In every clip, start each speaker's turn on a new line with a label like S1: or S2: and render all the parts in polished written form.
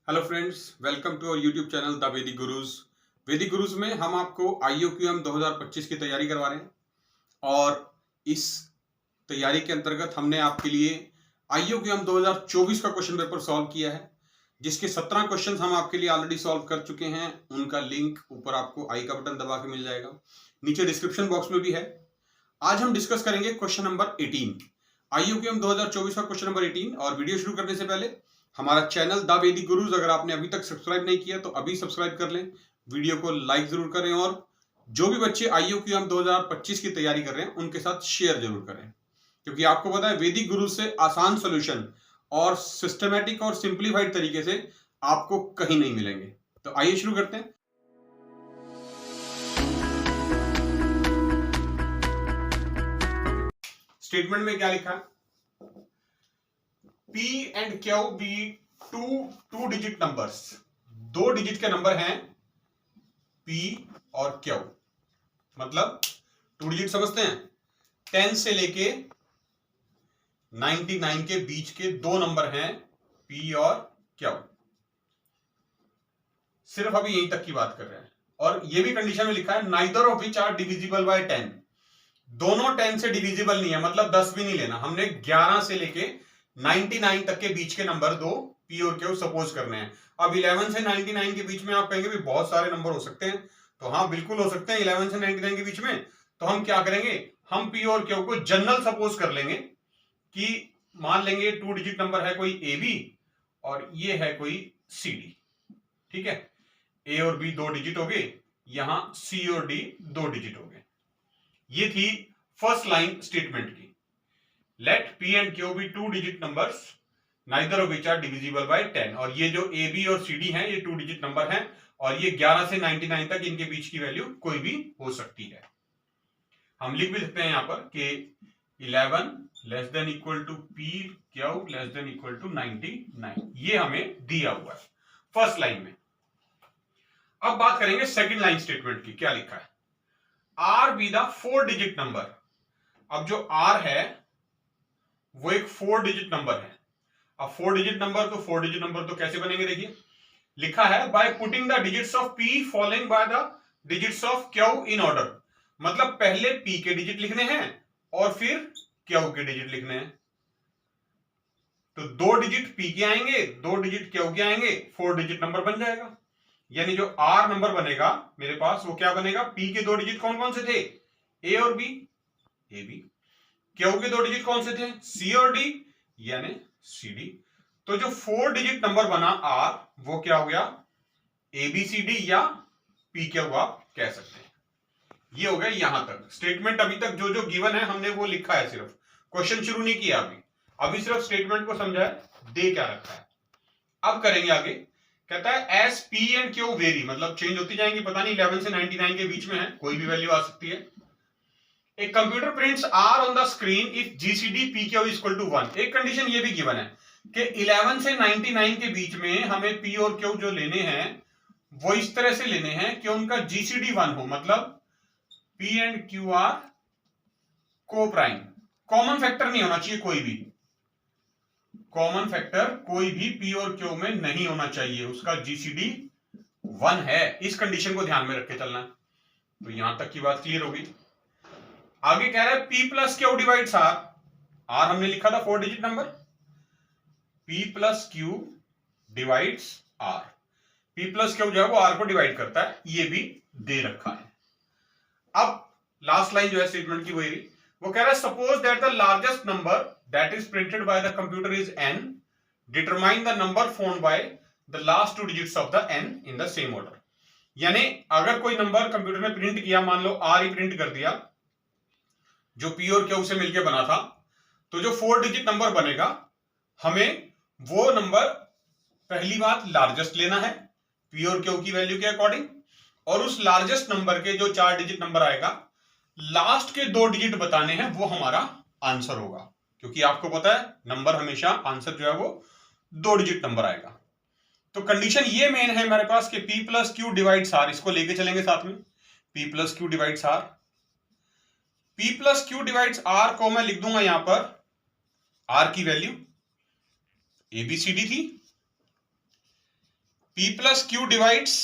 S1: Hello friends, welcome to our YouTube channel the Vedic gurus. वैदिक गुरुज में हम आपको IUQM 2025 की तैयारी करवा रहे हैं और इस तैयारी के अंतर्गत हमने आपके लिए IUQM 2024 का क्वेश्चन पेपर सॉल्व किया है, जिसके 17 क्वेश्चंस हम आपके लिए ऑलरेडी सॉल्व कर चुके हैं। उनका लिंक ऊपर आपको आई का बटन दबा के मिल जाएगा, नीचे डिस्क्रिप्शन बॉक्स में भी है। आज हम डिस्कस करेंगे क्वेश्चन नंबर 18, IUQM 2024 का क्वेश्चन नंबर 18। और वीडियो शुरू करने से पहले हमारा चैनल द वैदिक गुरुज अगर आपने अभी तक सब्सक्राइब नहीं किया तो अभी सब्सक्राइब कर लें, वीडियो को लाइक जरूर करें और जो भी बच्चे IUQM 2025 की तैयारी कर रहे हैं उनके साथ शेयर जरूर करें, क्योंकि आपको पता है वैदिक गुरु से आसान सॉल्यूशन और सिस्टमैटिक और सिंप्लीफाइड तरीके से आपको कहीं नहीं मिलेंगे। तो आइए शुरू करते हैं। स्टेटमेंट में क्या लिखा है? P and Q be two digit numbers, दो डिजिट के नंबर हैं P और Q। मतलब टू डिजिट समझते हैं, 10 से लेके 99 के बीच के दो नंबर हैं P और Q। सिर्फ अभी यहीं तक की बात कर रहे हैं और ये भी कंडीशन में लिखा है neither of which are divisible by 10। दोनों 10 से डिविजिबल नहीं है, मतलब 10 भी नहीं लेना हमने। 11 से लेके 99 तक के बीच के नंबर दो P और Q सपोज करने हैं। अब 11 से 99 के बीच में आप कहेंगे भी बहुत सारे नंबर हो सकते हैं, तो हाँ बिल्कुल हो सकते हैं 11 से 99 के बीच में। तो हम क्या करेंगे, हम P और Q को जनरल सपोज कर लेंगे कि मान लेंगे टू डिजिट नंबर है कोई AB और ये है कोई CD। ठीक है, A और B दो डिजिट हो गए, यहां C और D दो डिजिट हो गए। ये थी फर्स्ट लाइन स्टेटमेंट की। Let P and Q be two digit numbers neither of which are divisible by 10। और ये जो AB और CD हैं ये टू डिजिट नंबर हैं और ये 11 से 99 तक इनके बीच की वैल्यू कोई भी हो सकती है। हम लिख भी सकते हैं यहां पर कि 11 less than equal to P Q less than equal to 99। ये हमें दिया हुआ है फर्स्ट लाइन में। अब बात करेंगे सेकंड लाइन स्टेटमेंट की। क्या लिखा है? R be the four digit number. अब जो R है वो एक फोर डिजिट नंबर है। अब फोर डिजिट नंबर तो कैसे बनेंगे? देखिए लिखा है by putting the digits of P following by the digits of Q in order. मतलब पहले P के डिजिट लिखने हैं और फिर Q के डिजिट लिखने हैं। तो दो डिजिट P के आएंगे, दो डिजिट Q के आएंगे, फोर डिजिट नंबर बन जाएगा। यानी जो R नंबर बनेगा मेरे पास वो क्या बनेगा? P के दो डिजिट कौन कौन से थे? A और B, AB। Q के दो डिजिट कौन से थे? C और D, यानी CD। तो जो फोर डिजिट नंबर बना R वो क्या हो गया? ABCD या PQ आप कह सकते हैं। ये हो गया यहां तक स्टेटमेंट। अभी तक जो जो गिवन है हमने वो लिखा है, सिर्फ क्वेश्चन शुरू नहीं किया अभी सिर्फ स्टेटमेंट को समझा है, दे क्या रखा है। अब करेंगे आगे। कहता है S P and Q very, मतलब चेंज होती जाएंगी, पता नहीं 11 से 99 के बीच में है, कोई भी वैल्यू आ सकती है। एक computer prints R on the screen if GCD PQ equal to 1। एक कंडीशन ये भी गिवन है कि 11 से 99 के बीच में हमें P और Q जो लेने हैं वो इस तरह से लेने हैं कि उनका GCD 1 हो, मतलब P एंड Q आर को प्राइम। कॉमन फैक्टर नहीं होना चाहिए, कोई भी कॉमन फैक्टर कोई भी P और Q में नहीं होना चाहिए, उसका GCD 1 है। इस कंडीशन को ध्यान में रख के चलना है। तो यहां तक की बात क्लियर होगी। आगे कह रहा है P plus Q divides R। R हमने लिखा था four digit number, P plus Q divides R। P plus Q जो है वो R को डिवाइड करता है, ये भी दे रखा है। अब लास्ट लाइन जो है स्टेटमेंट की वही, वो कह रहा है suppose that the largest number that is printed by the computer is n, determine the number found by the last two digits of the n in the same order. यानी अगर कोई नंबर कंप्यूटर में print किया, मान लो R ही print कर दिया जो P और Q से मिलकर बना था, तो जो फोर डिजिट नंबर बनेगा हमें वो नंबर पहली बात लार्जेस्ट लेना है P और Q की वैल्यू के अकॉर्डिंग, और उस लार्जेस्ट नंबर के जो चार डिजिट नंबर आएगा लास्ट के दो डिजिट बताने हैं, वो हमारा आंसर होगा। क्योंकि आपको पता है नंबर हमेशा आंसर जो है वो दो डिजिट नंबर आएगा। तो कंडीशन ये मेन है हमारे पास कि P plus Q divides R, इसको लेके चलेंगे साथ में। P plus Q divides R, P plus Q divides R को मैं लिख दूंगा यहां पर R की वैल्यू ABCD थी, P प्लस क्यू डिवाइड्स,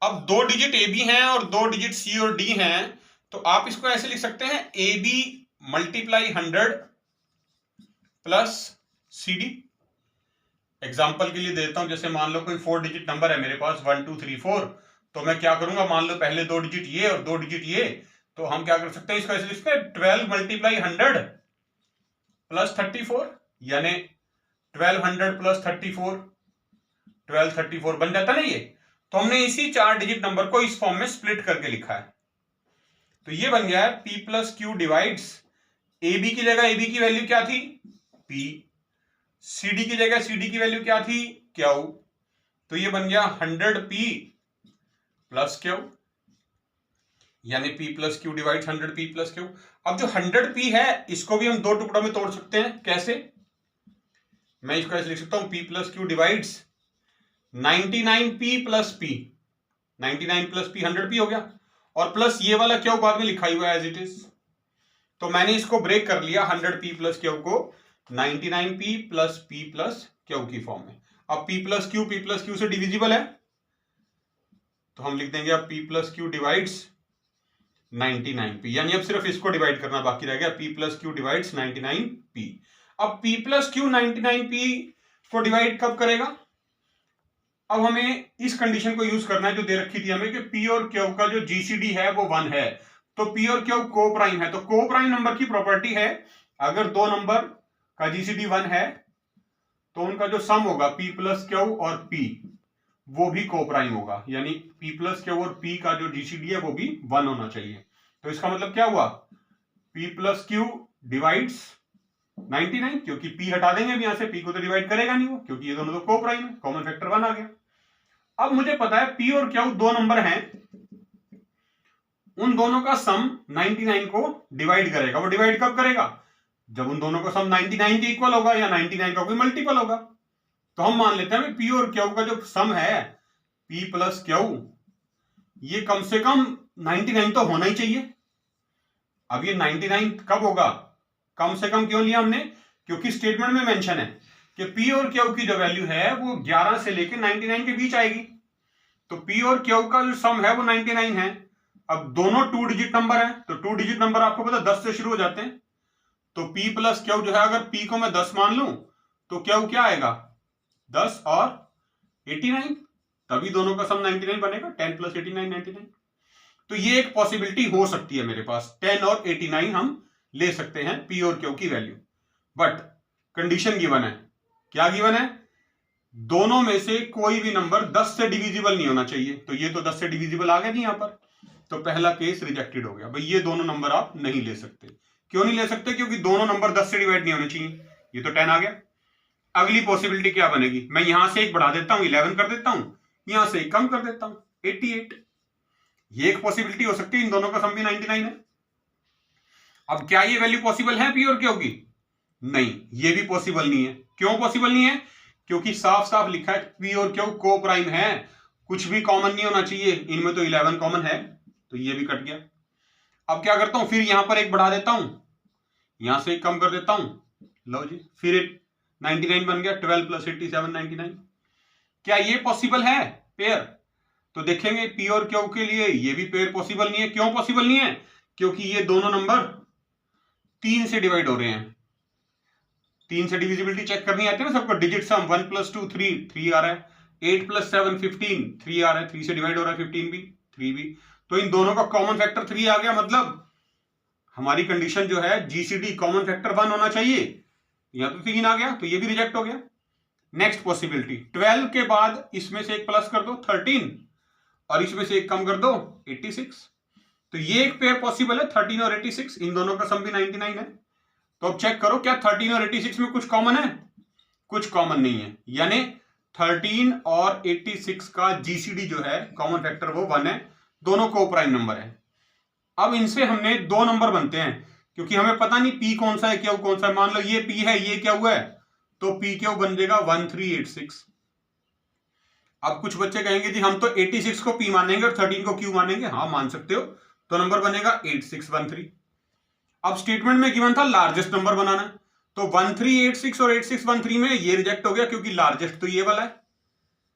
S1: अब 2 डिजिट ए बी हैं और 2 डिजिट सी और डी हैं, तो आप इसको ऐसे लिख सकते हैं A B multiply 100 plus C D. Example के लिए देता हूं, जैसे मान लो कोई 4 डिजिट नंबर है मेरे पास 1 2 3 4, तो मैं क्या करूंगा, मान लो पहले 2 डिजिट ये और 2 डिजिट ये, तो हम क्या कर सकते हैं, इसको ऐसे लिख सकते हैं 12 मल्टीप्लाई 100 प्लस 34, यानी 1200 प्लस 34, 1234 बन जाता ना ये। तो हमने इसी 4 डिजिट नंबर को इस फॉर्म में स्प्लिट करके लिखा है, तो ये बन गया है P plus Q divides, A B की जगह ए बी की वैल्यू क्या थी P, सी डी की जगह सी डी की वैल्यू क्या थी क्यू, तो ये बन गया 100P प्लस क्यू, यानी P plus Q divide 100P plus Q. अब जो 100P है इसको भी हम 2 टुकड़ों में तोड़ सकते हैं, कैसे, मैं इसको ऐसे लिख सकता हूं P plus Q divides 99P plus P, 99 plus P 100P हो गया, और प्लस ये वाला क्यू बाद में लिखा हुआ है एज इट इज, तो मैंने इसको ब्रेक कर लिया 100P प्लस क्यू को 99P plus P plus Q की फॉर्म में। अब P प्लस क्यू से डिविजिबल है, तो हम लिख देंगे अब P plus Q divides 99P, यानी अब सिर्फ इसको डिवाइड करना बाकी रह गया, P plus Q divides 99P। अब P प्लस क्यू 99P को डिवाइड कब करेगा, अब हमें इस कंडीशन को यूज करना है जो दे रखी थी हमें कि P और Q का जो जीसीडी है वो 1 है, तो P और Q को प्राइम है, तो को प्राइम नंबर की प्रॉपर्टी है अगर 2 नंबर का जीसीडी 1 है तो उनका जो सम होगा P प्लस Q और P वो भी को प्राइम होगा, यानी P प्लस Q और P का जो जीसीडी है वो भी 1 होना चाहिए। तो इसका मतलब क्या हुआ, P प्लस Q डिवाइड्स 99, क्योंकि P हटा देंगे यहां से, P को तो डिवाइड करेगा नहीं वो, क्योंकि ये दोनों तो को प्राइम है, कॉमन फैक्टर 1 आ गया। अब मुझे पता है P और Q 2 नंबर हैं, उन दोनों का सम 99 को डिवाइड करेगा, वो डिवाइड कब करेगा, जब उन दोनों का सम 99 के इक्वल होगा या 99 का कोई मल्टीपल होगा। तो हम मान लेते हैं P और Q का जो सम है P प्लस Q, ये कम से कम 99 तो होना ही चाहिए। अब ये 99 कब होगा, कम से कम क्यों लिया हमने, क्योंकि स्टेटमेंट में मेंशन है कि P और Q की जो वैल्यू है वो 11 से लेकर 99 के बीच आएगी, तो P और Q का जो सम है वो 99 है। अब दोनों 2 डिजिट नंबर है, तो 2 डिजिट नंबर आपको पता 10 से शुरू हो जाते हैं, तो P प्लस Q जो है, अगर P को मैं 10 मान लूं तो Q क्या आएगा 10 और 89, तभी दोनों का सम 99 बनेगा, 10 प्लस 89 99। तो ये एक पॉसिबिलिटी हो सकती है मेरे पास, 10 और 89 हम ले सकते हैं P और Q की वैल्यू, बट कंडीशन गिवन है, क्या गिवन है, दोनों में से कोई भी नंबर 10 से डिविजिबल नहीं होना चाहिए, तो ये तो 10 से डिविजिबल आ गया नहीं यहां पर, तो पहला केस रिजेक्टेड हो गया, भाई ये दोनों नंबर आप नहीं ले सकते। क्यों नहीं ले सकते, क्योंकि दोनों नंबर 10 से डिवाइड नहीं होने चाहिए, ये तो 10 आ गया। अगली पॉसिबिलिटी क्या बनेगी, मैं यहां से एक बढ़ा देता हूं 11 कर देता हूं, यहां से एक कम कर देता हूं 88, ये एक पॉसिबिलिटी हो सकती है, इन दोनों का सम भी 99 है। अब क्या ये वैल्यू पॉसिबल है P और Q की, नहीं, ये भी पॉसिबल नहीं है। क्यों पॉसिबल नहीं है, क्योंकि साफ साफ लिखा है P और Q को प्राइम है, कुछ भी कॉमन नहीं होना चाहिए, इनमें तो 11 कॉमन है, तो ये भी कट गया। अब क्या करता हूं, फिर यहां पर एक बढ़ा देता हूं, यहां से एक कम कर देता हूं, लो जी, फिर 99 बन गया, 12 प्लस 87 99। क्या ये पॉसिबल है पेयर, तो देखेंगे P और Q के लिए ये भी पेयर पॉसिबल नहीं है। क्यों पॉसिबल नहीं है, क्योंकि ये दोनों नंबर 3 से डिवाइड हो रहे हैं, 3 से डिविजिबिलिटी चेक करनी आती है ना सबको, डिजिट सम 1 प्लस 2 3 आ रहा है, 8 प्लस 7 15 3 आ रहा है, 3 से डिवाइड हो रहा है, 15 भी 3 भी, तो इन दोनों का कॉमन फैक्टर 3 आ गया, मतलब हमारी कंडीशन जो है जीसीडी कॉमन फैक्टर 1 होना चाहिए, यहां तो 3 आ गया, तो ये भी रिजेक्ट हो गया। नेक्स्ट पॉसिबिलिटी 12 के बाद इसमें से एक प्लस कर दो 13 और इसमें से एक कम कर दो 86, तो ये एक पेयर पॉसिबल है 13 और 86, इन दोनों का सम भी 99 है। तो अब चेक करो क्या 13 और 86 में कुछ कॉमन है, कुछ कॉमन नहीं है, यानी 13 और 86 का जीसीडी जो है कॉमन फैक्टर वो 1 है, दोनों को प्राइम नंबर है। अब इनसे हमने 2 नंबर बनते हैं, क्योंकि हमें पता नहीं P कौन सा है Q कौन सा है, मान लो ये P है ये क्या हुआ है, तो P Q बन जाएगा 1386। अब कुछ बच्चे कहेंगे जी हम तो 86 को P मानेंगे और 13 को Q मानेंगे, हाँ मान सकते हो, तो नंबर बनेगा 8613। अब स्टेटमेंट में गिवन था लार्जेस्ट नंबर बनाना, तो 1386 और 8613 में ये रिजेक्ट हो गया, क्योंकि लार्जेस्ट तो ये वाला है,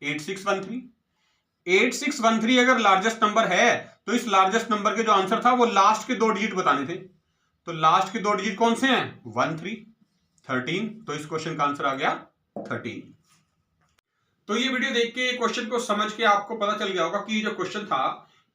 S1: 8613। 8613 अगर लार्जेस्ट नंबर है तो इस लार्जेस्ट नंबर के जो आंसर था वो लास्ट के 2 डिजिट बताने थे। तो लास्ट के 2 डिजिट कौन से हैं? 13, 13। तो इस क्वेश्चन का आंसर आ गया 13। तो ये वीडियो देख के क्वेश्चन को समझ के आपको पता चल गया होगा कि ये जो क्वेश्चन था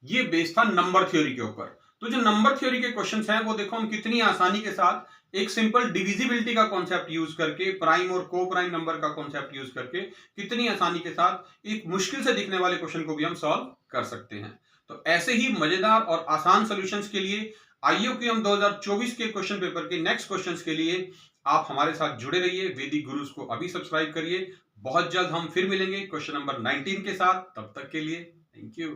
S1: ये बेस्ड था नंबर थ्योरी के ऊपर। तो जो नंबर थ्योरी के क्वेश्चंस हैं वो देखो हम कितनी आसानी के साथ एक सिंपल डिविजिबिलिटी का कॉन्सेप्ट यूज करके, प्राइम और को प्राइम नंबर का कॉन्सेप्ट यूज करके कितनी आसानी के साथ एक मुश्किल से दिखने वाले क्वेश्चन को भी हम सॉल्व कर सकते हैं। तो ऐसे ही मजेदार और आसान सॉल्यूशंस के लिए IUQM 2024 के क्वेश्चन पेपर के नेक्स्ट क्वेश्चंस के लिए आप हमारे साथ जुड़े रहिए। वैदिक गुरुज को अभी सब्सक्राइब करिए। बहुत जल्द हम फिर मिलेंगे क्वेश्चन नंबर 19 के साथ। तब तक के लिए थैंक यू।